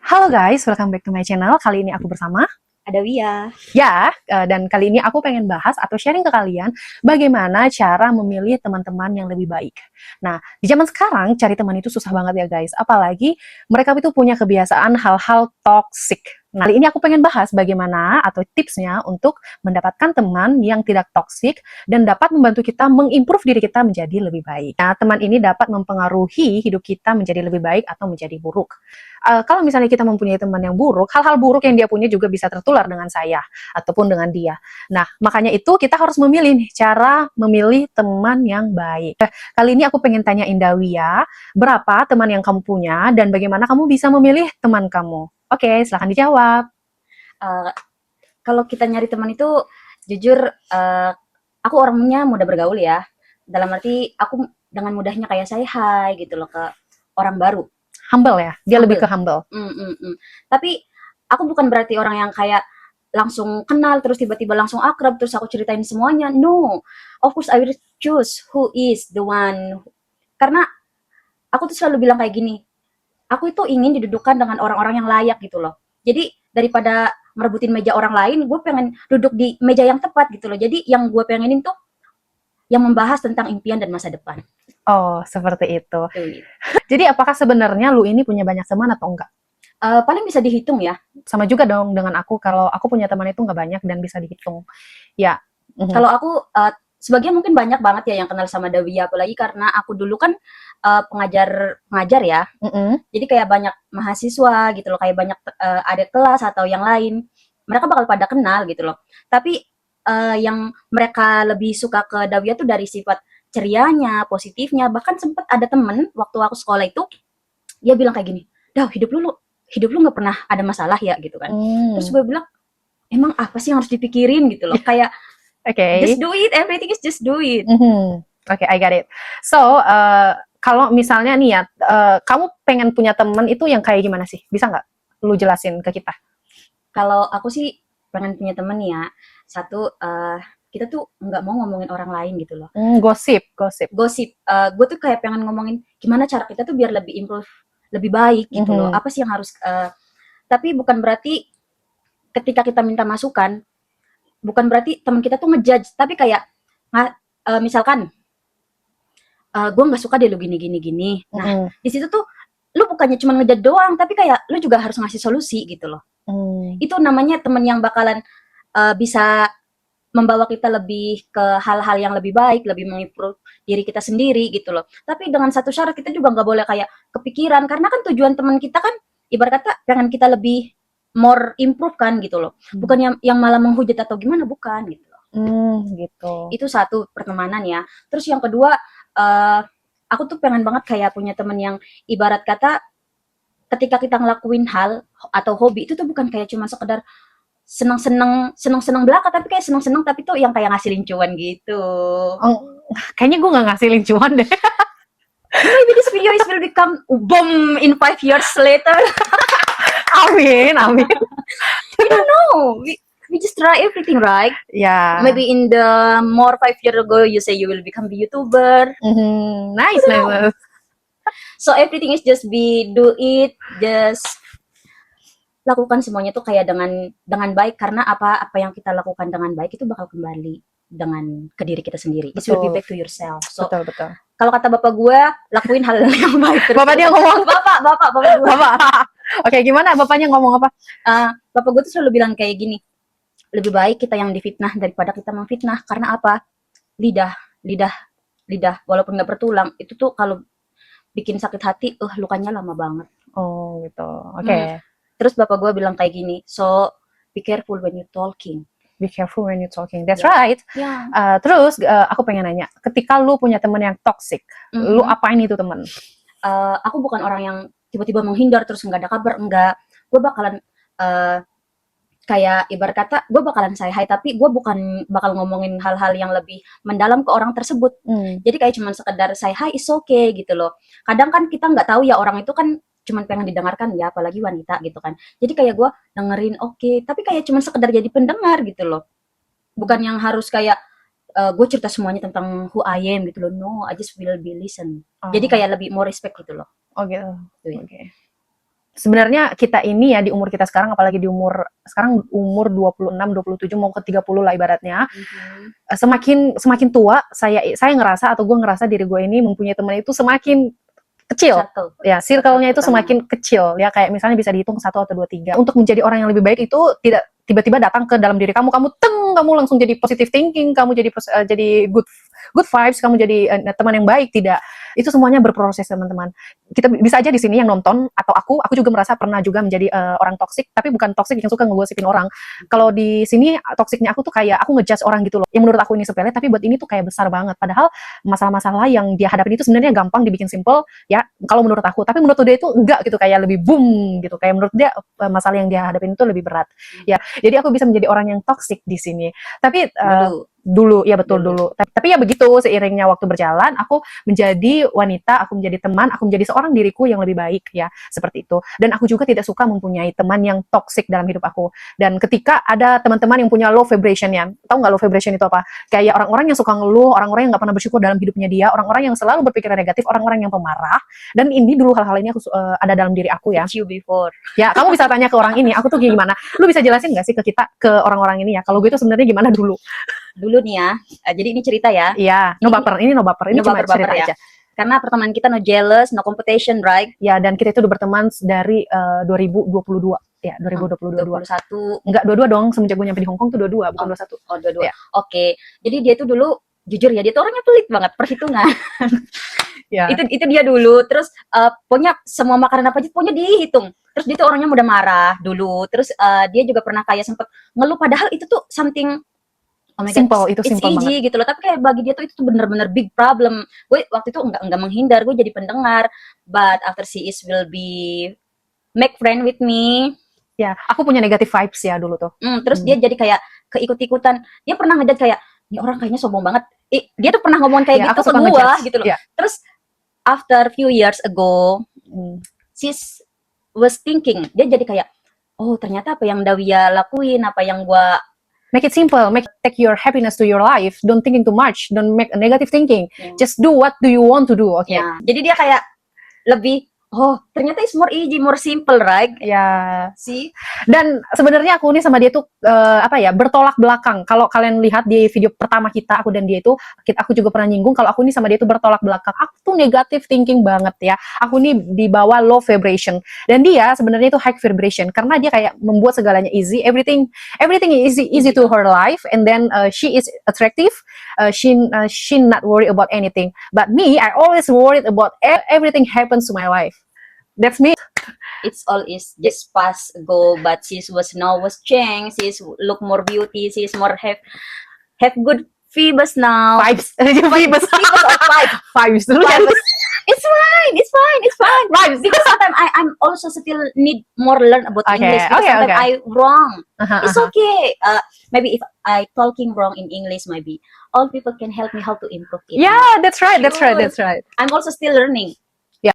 Halo guys, welcome back to my channel. Kali ini aku bersama Ada Wia. dan kali ini aku pengen bahas atau sharing ke kalian bagaimana cara memilih teman-teman yang lebih baik. Nah, di zaman sekarang cari teman itu susah banget ya guys, apalagi mereka itu punya kebiasaan hal-hal toxic. Nah, kali ini aku pengen bahas bagaimana atau tipsnya untuk mendapatkan teman yang tidak toxic dan dapat membantu kita mengimprove diri kita menjadi lebih baik. Nah, teman ini dapat mempengaruhi hidup kita menjadi lebih baik atau menjadi buruk. Kalau misalnya kita mempunyai teman yang buruk, hal-hal buruk yang dia punya juga bisa tertular dengan saya ataupun dengan dia. Nah, makanya itu kita harus memilih nih, cara memilih teman yang baik. Kali ini aku pengen tanya Indawia, berapa teman yang kamu punya dan bagaimana kamu bisa memilih teman kamu? Oke, silahkan dijawab. Uh, Kalau kita nyari teman itu, jujur, aku orangnya mudah bergaul ya. Dalam arti aku dengan mudahnya kayak say hi gitu loh ke orang baru. Humble ya, dia lebih Humble. ke humble. Tapi aku bukan berarti orang yang kayak langsung kenal terus tiba-tiba langsung akrab terus aku ceritain semuanya. No, of course I will choose who is the one. Karena aku tuh selalu bilang kayak gini. Aku itu ingin didudukan dengan orang-orang yang layak gitu loh. Jadi daripada merebutin meja orang lain, gue pengen duduk di meja yang tepat gitu loh. Jadi yang gue pengenin tuh yang membahas tentang impian dan masa depan. Oh, seperti itu. Tuh. Jadi apakah sebenarnya lu ini punya banyak teman atau enggak? Paling bisa dihitung ya. Sama juga dong dengan aku, kalau aku punya teman itu nggak banyak dan bisa dihitung. Ya. Kalau aku sebagian mungkin banyak banget ya yang kenal sama Dawia, apalagi karena aku dulu kan pengajar ya. Jadi kayak banyak mahasiswa gitu loh, kayak banyak adik kelas atau yang lain. Mereka bakal pada kenal gitu loh. Tapi yang mereka lebih suka ke Dawia tuh dari sifat cerianya, positifnya. Bahkan sempet ada temen waktu aku sekolah itu, dia bilang kayak gini, Daw, hidup lu nggak pernah ada masalah ya gitu kan. Terus gue bilang, emang apa sih yang harus dipikirin gitu loh. Kayak just do it, everything is just do it. Oke, I got it. So, kalau misalnya nih ya, kamu pengen punya temen itu yang kayak gimana sih? Bisa nggak lu jelasin ke kita? Kalau aku sih pengen punya temen ya, satu, kita tuh nggak mau ngomongin orang lain gitu loh. Gosip. Gosip, gue tuh kayak pengen ngomongin gimana cara kita tuh biar lebih improve, lebih baik gitu loh. Apa sih yang harus, tapi bukan berarti ketika kita minta masukan, bukan berarti teman kita tuh ngejudge, tapi kayak, misalkan, gue nggak suka deh lu gini. Nah, di situ tuh lu bukannya cuma ngejudge doang, tapi kayak lu juga harus ngasih solusi gitu loh. Itu namanya teman yang bakalan bisa membawa kita lebih ke hal-hal yang lebih baik, lebih mengimprove diri kita sendiri gitu loh. Tapi dengan satu syarat, kita juga nggak boleh kayak kepikiran, karena kan tujuan teman kita kan ibarat kata pengen kita lebih more improve kan gitu loh. Bukan yang malah menghujat atau gimana, bukan gitu loh. Gitu. Itu satu pertemanan ya. Terus yang kedua, aku tuh pengen banget kayak punya temen yang ibarat kata ketika kita ngelakuin hal atau hobi itu tuh bukan kayak cuma sekedar seneng-seneng belaka, tapi kayak seneng-seneng tapi tuh yang kayak ngasilin cuan gitu. Kayaknya gue nggak ngasih cuan deh. Maybe this video is will become boom in 5 years later. Amin. We don't know. We just try everything, right? Yeah. Maybe in the more 5 years ago, you say you will become a YouTuber. Nice. So everything is just do it, just lakukan semuanya tuh kayak dengan baik, karena apa yang kita lakukan dengan baik itu bakal kembali dengan ke diri kita sendiri. It will be back to yourself. So, betul. Kalau kata bapak gue, lakuin hal yang baik terus. Bapak dia ngomong. Bapak gue. Oke, gimana bapaknya ngomong apa? Bapak gue tuh selalu bilang kayak gini, lebih baik kita yang difitnah daripada kita memfitnah. Karena apa? Lidah, walaupun nggak bertulang, itu tuh kalau bikin sakit hati, lukanya lama banget. Oh gitu, oke. Terus bapak gue bilang kayak gini, so be careful when you talking. Be careful when you talking. That's right. Yeah. Terus aku pengen nanya, ketika lu punya temen yang toxic, lu apain itu temen? Aku bukan orang yang tiba-tiba menghindar terus nggak ada kabar, enggak. Gue bakalan kayak ibarat kata, gue bakalan say hi, tapi gue bukan bakal ngomongin hal-hal yang lebih mendalam ke orang tersebut. Jadi kayak cuman sekedar say hi is okay gitu loh. Kadang kan kita nggak tahu ya, orang itu kan cuman pengen didengarkan ya, apalagi wanita gitu kan. Jadi kayak gue dengerin oke, tapi kayak cuman sekedar jadi pendengar gitu loh. Bukan yang harus kayak gue cerita semuanya tentang who I am gitu loh. No, I just will be listen. Jadi kayak lebih more respect gitu loh. Oh gitu. Oke. sebenarnya kita ini ya di umur kita sekarang, apalagi di umur 26, 27 mau ke 30 lah ibaratnya. Semakin tua saya ngerasa atau gue ngerasa diri gue ini mempunyai teman itu semakin kecil. Circle. Ya, circle-nya itu Circle semakin kecil ya, kayak misalnya bisa dihitung 1 atau 2, 3. Untuk menjadi orang yang lebih baik itu tidak tiba-tiba datang ke dalam diri kamu kamu langsung jadi positive thinking, kamu jadi good vibes, kamu jadi teman yang baik, tidak. Itu semuanya berproses, teman-teman. Kita bisa aja di sini yang nonton atau aku juga merasa pernah juga menjadi orang toksik, tapi bukan toksik yang suka ngegosipin orang. Kalau di sini toksiknya aku tuh kayak aku ngejudge orang gitu loh. Yang menurut aku ini sepele, tapi buat ini tuh kayak besar banget. Padahal masalah-masalah yang dia hadapin itu sebenarnya gampang dibikin simple ya kalau menurut aku. Tapi menurut dia itu enggak gitu, kayak lebih boom gitu. Kayak menurut dia masalah yang dia hadapin itu lebih berat. Ya, jadi aku bisa menjadi orang yang toksik di sini. Tapi dulu ya betul dulu. Tapi ya begitu, seiringnya waktu berjalan aku menjadi wanita, aku menjadi teman, aku menjadi seorang diriku yang lebih baik ya, seperti itu. Dan aku juga tidak suka mempunyai teman yang toxic dalam hidup aku. Dan ketika ada teman-teman yang punya low vibration ya, tahu nggak low vibration itu apa? Kayak orang-orang yang suka ngeluh, orang-orang yang nggak pernah bersyukur dalam hidupnya dia, orang-orang yang selalu berpikiran negatif, orang-orang yang pemarah. Dan ini dulu hal-hal ini aku ada dalam diri aku ya. You before. Ya, kamu bisa tanya ke orang ini, aku tuh gimana? Lu bisa jelasin nggak sih ke orang-orang ini ya? Kalau gue itu sebenarnya gimana dulu? Dulu nih ya, jadi ini cerita ya. Iya, no baper, ini cuma cerita ya. aja. Karena pertemanan kita no jealous, no competition, right? Ya, dan kita itu udah berteman dari 2022. Ya, 2022. 21. Enggak, 22 dong, semenjak gue nyampe di Hong Kong tuh 22, bukan 21. Oh, 22. Ya. Oke. Jadi dia tuh dulu jujur ya, dia tuh orangnya pelit banget, perhitungan. Ya. Itu dia dulu. Terus pokoknya semua makanan apa aja pokoknya dihitung. Terus dia tuh orangnya mudah marah dulu. Terus dia juga pernah kayak sempet ngeluh, padahal itu tuh something simple, itu simple easy banget gitu loh, tapi kayak bagi dia tuh itu tuh bener-bener big problem. Gue waktu itu enggak menghindar, gue jadi pendengar, but after she is will be make friend with me. Ya, aku punya negative vibes ya dulu tuh. Terus dia jadi kayak keikut-ikutan. Dia pernah ngejat kayak, ini orang kayaknya sombong banget. Dia tuh pernah ngomong kayak gitu ke gue gitu loh. Ya. Terus after few years ago, she was thinking, dia jadi kayak, oh ternyata apa yang Dawia lakuin, apa yang gue make it simple, take your happiness to your life, don't thinking too much, don't make a negative thinking, just do what do you want to do, oke? Ya, jadi dia kayak lebih, oh ternyata it's more easy, more simple, right? Ya, sih. Dan sebenarnya aku nih sama dia tuh bertolak belakang. Kalau kalian lihat di video pertama kita, aku dan dia itu, aku juga pernah nyinggung kalau aku nih sama dia tuh bertolak belakang. Aku tuh negative thinking banget ya. Aku nih dibawa low vibration, dan dia sebenarnya itu high vibration karena dia kayak membuat segalanya easy, everything is easy to her life, and then she is attractive, she not worried about anything. But me, I always worried about everything happens to my life. That's me. It's all is just past ago, but she was changed. She's look more beauty. She's more have good vibes now. Vibes. Vibes or Vibes. It's fine. Vibes. Because sometimes I'm also still need more learn about English. Because sometimes I wrong. It's okay. Maybe if I talking wrong in English, maybe all people can help me how to improve it. Yeah, that's right. I'm also still learning.